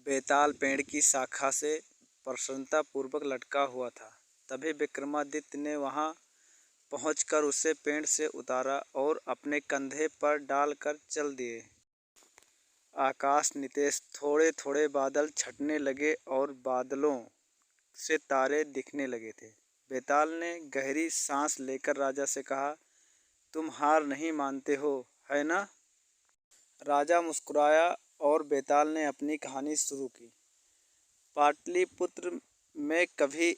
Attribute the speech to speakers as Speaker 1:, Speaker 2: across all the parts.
Speaker 1: बेताल पेड़ की शाखा से प्रसन्नतापूर्वक लटका हुआ था। तभी विक्रमादित्य ने वहां पहुंचकर उसे पेड़ से उतारा और अपने कंधे पर डालकर चल दिए। आकाश नितेश थोड़े थोड़े बादल छटने लगे और बादलों से तारे दिखने लगे थे। बेताल ने गहरी सांस लेकर राजा से कहा, तुम हार नहीं मानते हो, है ना? राजा मुस्कुराया और बेताल ने अपनी कहानी शुरू की। पाटलिपुत्र में कभी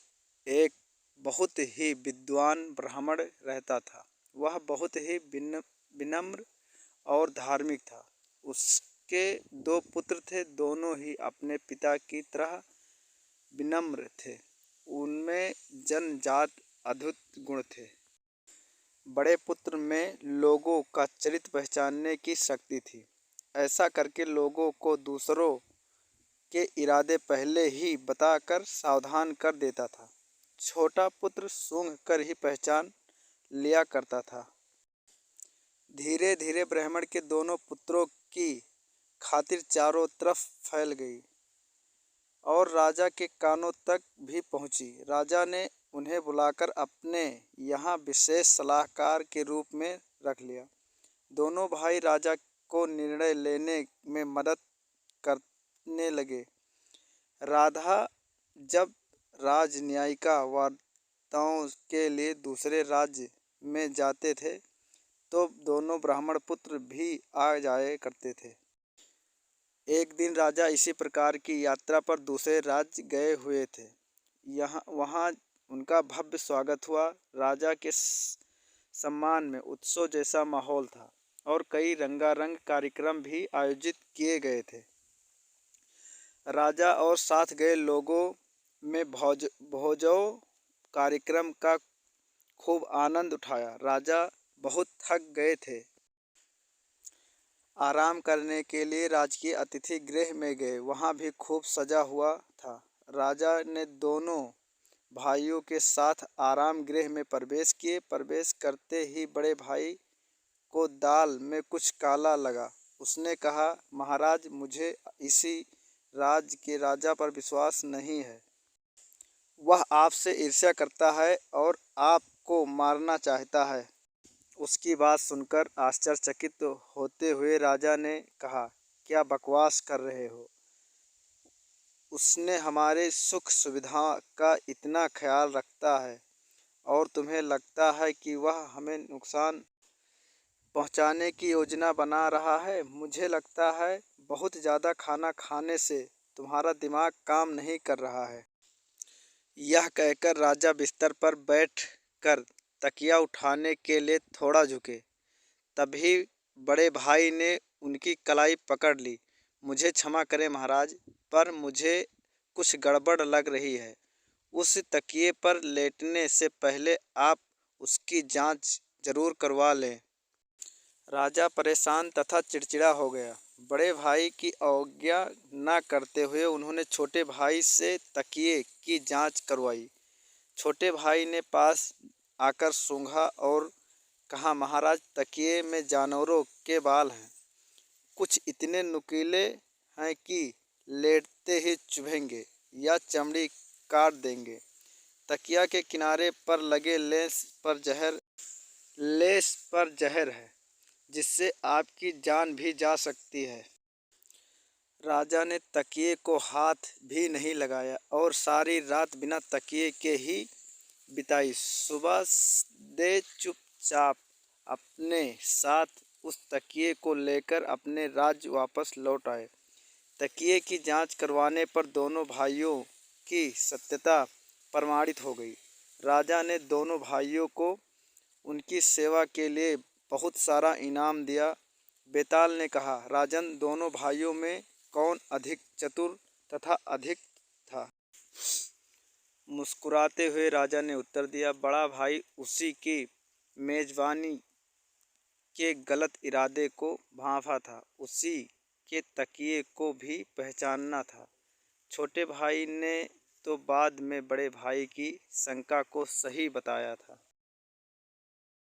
Speaker 1: एक बहुत ही विद्वान ब्राह्मण रहता था। वह बहुत ही विनम्र और धार्मिक था। उसके दो पुत्र थे, दोनों ही अपने पिता की तरह विनम्र थे। उनमें जन्मजात अद्भुत गुण थे। बड़े पुत्र में लोगों का चरित्र पहचानने की शक्ति थी। ऐसा करके लोगों को दूसरों के इरादे पहले ही बताकर सावधान कर देता था। छोटा पुत्र सूंघ कर ही पहचान लिया करता था। धीरे धीरे ब्राह्मण के दोनों पुत्रों की खातिर चारों तरफ फैल गई और राजा के कानों तक भी पहुंची। राजा ने उन्हें बुलाकर अपने यहाँ विशेष सलाहकार के रूप में रख लिया। दोनों भाई राजा को निर्णय लेने में मदद करने लगे। राधा जब राजन्यायिका वार्ताओं के लिए दूसरे राज्य में जाते थे तो दोनों ब्राह्मण पुत्र भी आ जाया करते थे। एक दिन राजा इसी प्रकार की यात्रा पर दूसरे राज्य गए हुए थे। वहाँ उनका भव्य स्वागत हुआ। राजा के सम्मान में उत्सव जैसा माहौल था और कई रंगारंग कार्यक्रम भी आयोजित किए गए थे। राजा और साथ गए लोगों में भोजों कार्यक्रम का खूब आनंद उठाया। राजा बहुत थक गए थे। आराम करने के लिए राजकीय अतिथि गृह में गए। वहाँ भी खूब सजा हुआ था। राजा ने दोनों भाइयों के साथ आराम गृह में प्रवेश किए। प्रवेश करते ही बड़े भाई को दाल में कुछ काला लगा। उसने कहा, महाराज, मुझे इसी राज्य के राजा पर विश्वास नहीं है। वह आपसे ईर्ष्या करता है और आपको मारना चाहता है। उसकी बात सुनकर आश्चर्यचकित होते हुए राजा ने कहा, क्या बकवास कर रहे हो? उसने हमारे सुख सुविधा का इतना ख्याल रखता है और तुम्हें लगता है कि वह हमें नुकसान पहुंचाने की योजना बना रहा है? मुझे लगता है बहुत ज़्यादा खाना खाने से तुम्हारा दिमाग काम नहीं कर रहा है। यह कहकर राजा बिस्तर पर बैठ कर तकिया उठाने के लिए थोड़ा झुके। तभी बड़े भाई ने उनकी कलाई पकड़ ली। मुझे क्षमा करें महाराज, पर मुझे कुछ गड़बड़ लग रही है। उस तकिए पर लेटने से पहले आप उसकी जांच जरूर करवा लें। राजा परेशान तथा चिड़चिड़ा हो गया। बड़े भाई की अवज्ञा न करते हुए उन्होंने छोटे भाई से तकिए की जांच करवाई। छोटे भाई ने पास आकर सूंघा और कहा, महाराज, तकिए में जानवरों के बाल हैं। कुछ इतने नुकीले हैं कि लेटते ही चुभेंगे या चमड़ी काट देंगे। तकिया के किनारे पर लगे लेंस पर जहर है, जिससे आपकी जान भी जा सकती है। राजा ने तकिए को हाथ भी नहीं लगाया और सारी रात बिना तकिए के ही बिताई। सुबह दे चुपचाप अपने साथ उस तकिए को लेकर अपने राज्य वापस लौट आए। तकिए की जांच करवाने पर दोनों भाइयों की सत्यता प्रमाणित हो गई। राजा ने दोनों भाइयों को उनकी सेवा के लिए बहुत सारा इनाम दिया। बेताल ने कहा, राजन, दोनों भाइयों में कौन अधिक चतुर तथा अधिक था? मुस्कुराते हुए राजा ने उत्तर दिया, बड़ा भाई उसी की मेजबानी के गलत इरादे को भांफा था। उसी के तकिए को भी पहचानना था। छोटे भाई ने तो बाद में बड़े भाई की शंका को सही बताया था।